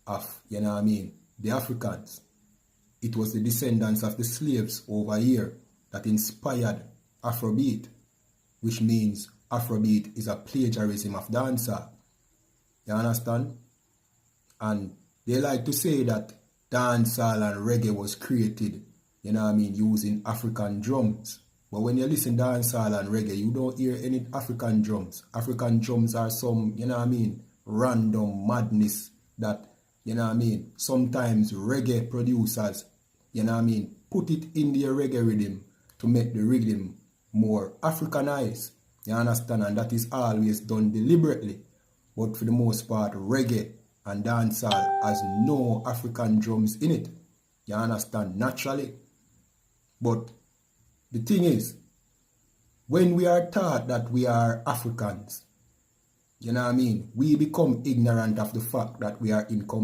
of, you know what I mean, the Africans. It was the descendants of the slaves over here that inspired Afrobeat, which means Afrobeat is a plagiarism of dancehall. You understand? And they like to say that dancehall and reggae was created, you know what I mean, using African drums. But when you listen to dancehall and reggae, you don't hear any African drums. African drums are some, you know what I mean, random madness that, you know what I mean, sometimes reggae producers, you know what I mean, put it in the reggae rhythm to make the rhythm more Africanized. You understand? And that is always done deliberately. But for the most part, reggae and dancehall has no African drums in it. You understand? Naturally. But the thing is, when we are taught that we are Africans, you know what I mean, we become ignorant of the fact that we are incomplete.